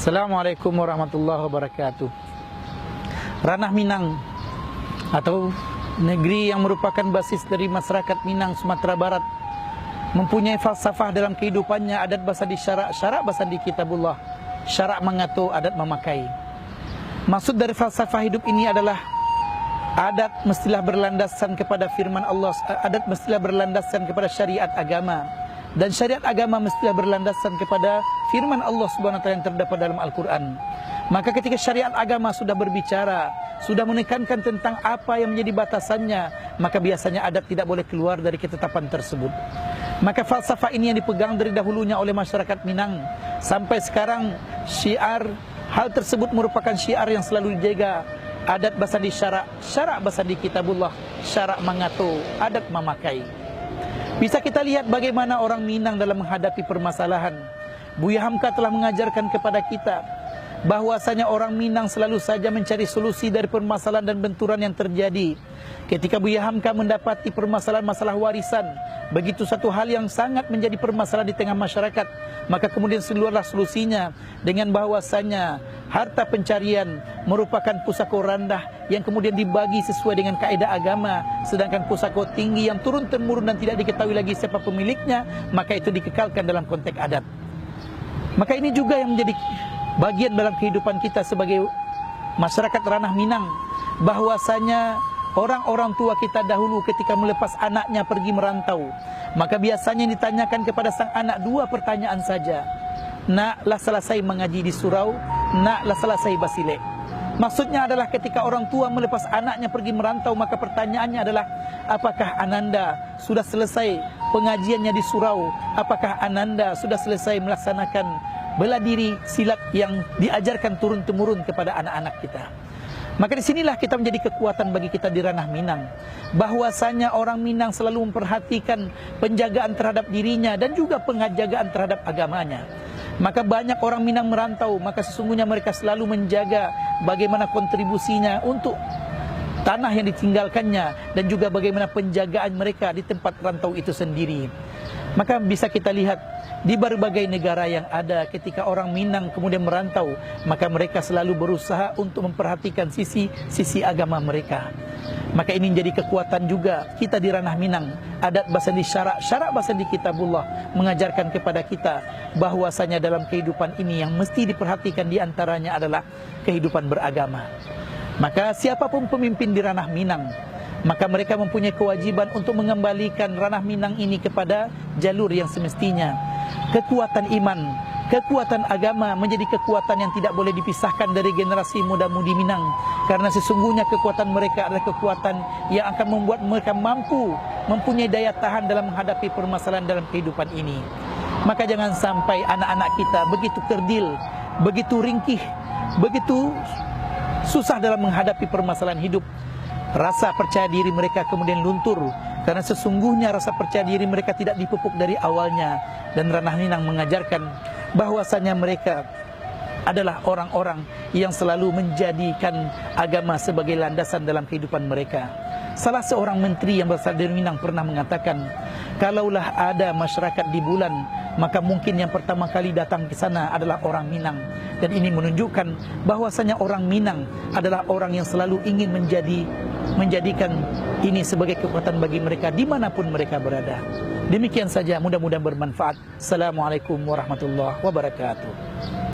Assalamualaikum warahmatullahi wabarakatuh. Ranah Minang atau negeri yang merupakan basis dari masyarakat Minang, Sumatera Barat, mempunyai falsafah dalam kehidupannya. Adat basadi syarak, syarak basadi kitabullah, syarak mengatur, adat memakai. Maksud dari falsafah hidup ini adalah adat mestilah berlandasan kepada firman Allah, adat mestilah berlandasan kepada syariat agama, dan syariat agama mestilah berlandasan kepada firman Allah Subhanahu wa taala yang terdapat dalam Al-Quran. Maka ketika syariat agama sudah berbicara, sudah menekankan tentang apa yang menjadi batasannya, maka biasanya adat tidak boleh keluar dari ketetapan tersebut. Maka falsafah ini yang dipegang dari dahulunya oleh masyarakat Minang sampai sekarang. Syiar hal tersebut merupakan syiar yang selalu dijaga. Adat basadi syarak, syarak basadi kitabullah, syarak mengatur, adat memakai. Bisa kita lihat bagaimana orang Minang dalam menghadapi permasalahan. Buya Hamka telah mengajarkan kepada kita bahwasanya orang Minang selalu saja mencari solusi dari permasalahan dan benturan yang terjadi. Ketika Buya Hamka mendapati permasalahan masalah warisan, begitu satu hal yang sangat menjadi permasalahan di tengah masyarakat, maka kemudian keluarlah solusinya dengan bahwasanya harta pencarian merupakan pusako rendah yang kemudian dibagi sesuai dengan kaedah agama, sedangkan pusako tinggi yang turun-temurun dan tidak diketahui lagi siapa pemiliknya, maka itu dikekalkan dalam konteks adat. Maka ini juga yang menjadi bagian dalam kehidupan kita sebagai masyarakat ranah Minang, bahwasanya orang-orang tua kita dahulu ketika melepas anaknya pergi merantau, maka biasanya ditanyakan kepada sang anak dua pertanyaan saja. Naklah selesai mengaji di surau, naklah selesai basilek. Maksudnya adalah ketika orang tua melepas anaknya pergi merantau, maka pertanyaannya adalah, apakah Ananda sudah selesai pengajiannya di surau? Apakah Ananda sudah selesai melaksanakan bela diri silat yang diajarkan turun-temurun kepada anak-anak kita? Maka disinilah kita menjadi kekuatan bagi kita di ranah Minang, bahwasanya orang Minang selalu memperhatikan penjagaan terhadap dirinya dan juga penjagaan terhadap agamanya. Maka banyak orang Minang merantau, maka sesungguhnya mereka selalu menjaga bagaimana kontribusinya untuk tanah yang ditinggalkannya dan juga bagaimana penjagaan mereka di tempat rantau itu sendiri. Maka bisa kita lihat di berbagai negara yang ada, ketika orang Minang kemudian merantau, maka mereka selalu berusaha untuk memperhatikan sisi agama mereka. Maka ini menjadi kekuatan juga kita di ranah Minang. Adat basadi syarak, syarak basadi kitabullah mengajarkan kepada kita bahwasanya dalam kehidupan ini yang mesti diperhatikan di antaranya adalah kehidupan beragama. Maka siapapun pemimpin di ranah Minang, maka mereka mempunyai kewajiban untuk mengembalikan ranah Minang ini kepada jalur yang semestinya. Kekuatan iman, kekuatan agama menjadi kekuatan yang tidak boleh dipisahkan dari generasi muda-mudi Minang, karena sesungguhnya kekuatan mereka adalah kekuatan yang akan membuat mereka mampu mempunyai daya tahan dalam menghadapi permasalahan dalam kehidupan ini. Maka jangan sampai anak-anak kita begitu kerdil, begitu ringkih, begitu susah dalam menghadapi permasalahan hidup. Rasa percaya diri mereka kemudian luntur, karena sesungguhnya rasa percaya diri mereka tidak dipupuk dari awalnya. Dan ranah Minang mengajarkan bahwasanya mereka adalah orang-orang yang selalu menjadikan agama sebagai landasan dalam kehidupan mereka. Salah seorang menteri yang berasal dari Minang pernah mengatakan, kalaulah ada masyarakat di bulan, maka mungkin yang pertama kali datang ke sana adalah orang Minang. Dan ini menunjukkan bahwasanya orang Minang adalah orang yang selalu ingin menjadikan ini sebagai kekuatan bagi mereka dimanapun mereka berada. Demikian saja, mudah-mudahan bermanfaat. Assalamualaikum warahmatullahi wabarakatuh.